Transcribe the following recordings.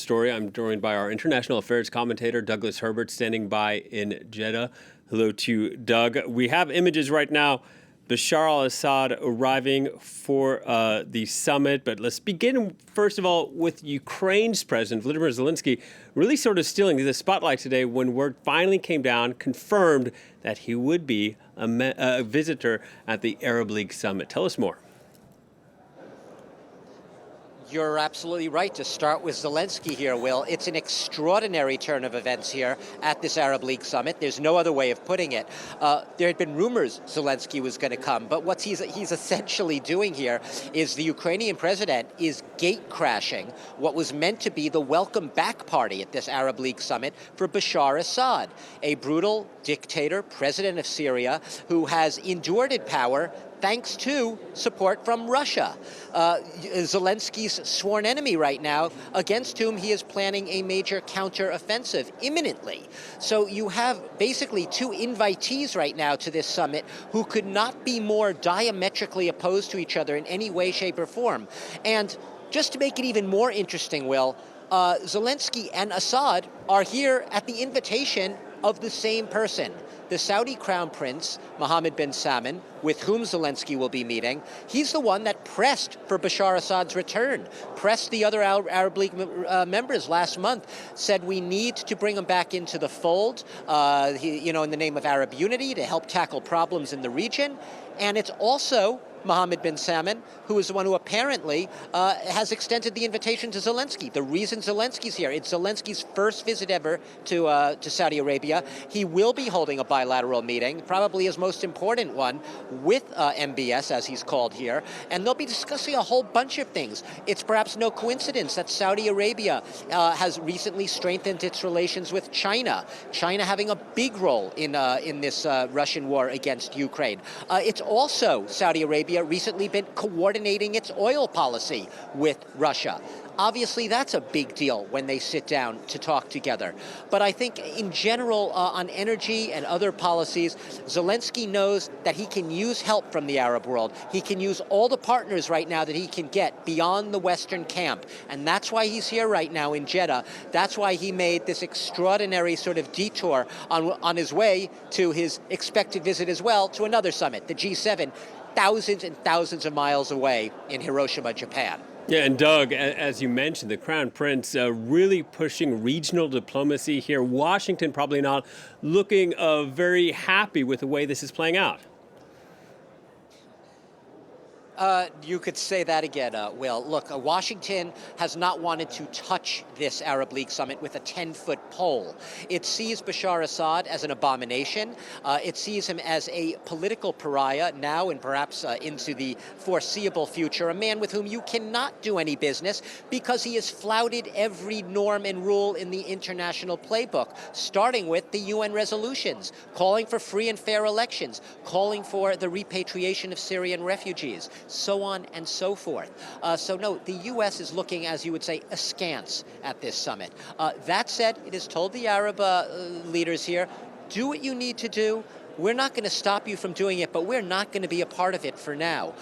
story. I'm joined by our international affairs commentator, Douglas Herbert, standing by in Jeddah. Hello to Doug. We have images right now. Bashar al-Assad arriving for the summit. But let's begin, first of all, with Ukraine's President Volodymyr Zelensky really sort of stealing the spotlight today when word finally came down, confirmed that he would be a visitor at the Arab League summit. Tell us more. You're absolutely right to start with Zelensky here, Will. It's an extraordinary turn of events here at this Arab League summit. There's no other way of putting it. There had been rumors Zelensky was going to come, but what he's essentially doing here is the Ukrainian president is gate crashing what was meant to be the welcome back party at this Arab League summit for Bashar al-Assad, a brutal dictator, president of Syria, who has endured in power thanks to support from Russia. Zelensky's sworn enemy right now, against whom he is planning a major counter-offensive imminently. So you have basically two invitees right now to this summit who could not be more diametrically opposed to each other in any way, shape, or form. And just to make it even more interesting, Will, Zelensky and Assad are here at the invitation of the same person. The Saudi Crown Prince, Mohammed bin Salman, with whom Zelensky will be meeting, he's the one that pressed for Bashar Assad's return, pressed the other Arab League members last month, said we need to bring him back into the fold, in the name of Arab unity to help tackle problems in the region. And it's also Mohammed bin Salman, who is the one who apparently has extended the invitation to Zelensky. The reason Zelensky's here, it's Zelensky's first visit ever to Saudi Arabia. He will be holding a bilateral meeting, probably his most important one, with MBS, as he's called here, and they'll be discussing a whole bunch of things. It's perhaps no coincidence that Saudi Arabia has recently strengthened its relations with China, China having a big role in this Russian war against Ukraine. It's also Saudi Arabia recently been coordinating its oil policy with Russia. Obviously, that's a big deal when they sit down to talk together. But I think in general, on energy and other policies, Zelensky knows that he can use help from the Arab world. He can use all the partners right now that he can get beyond the Western camp. And that's why he's here right now in Jeddah. That's why he made this extraordinary sort of detour on his way to his expected visit as well to another summit, the G7, thousands and thousands of miles away in Hiroshima, Japan. Yeah, and Doug, as you mentioned, the Crown Prince really pushing regional diplomacy here. Washington probably not looking very happy with the way this is playing out. You could say that again, Will. Look, Washington has not wanted to touch this Arab League summit with a 10-foot pole. It sees Bashar Assad as an abomination. It sees him as a political pariah now and perhaps into the foreseeable future, a man with whom you cannot do any business because he has flouted every norm and rule in the international playbook, starting with the UN resolutions, calling for free and fair elections, calling for the repatriation of Syrian refugees, so on and so forth. So no, the U.S. is looking, as you would say, askance at this summit. That said, it has told the Arab leaders here, do what you need to do. We're not going to stop you from doing it, but we're not going to be a part of it for now.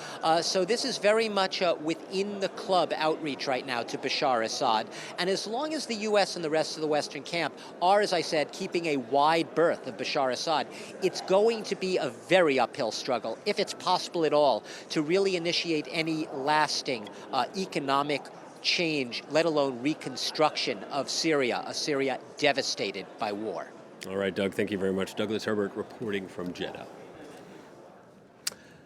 So this is very much within the club outreach right now to Bashar Assad. And as long as the U.S. and the rest of the Western camp are, as I said, keeping a wide berth of Bashar Assad, it's going to be a very uphill struggle, if it's possible at all, to really initiate any lasting economic change, let alone reconstruction of Syria, a Syria devastated by war. All right, Doug, thank you very much. Douglas Herbert reporting from Jeddah.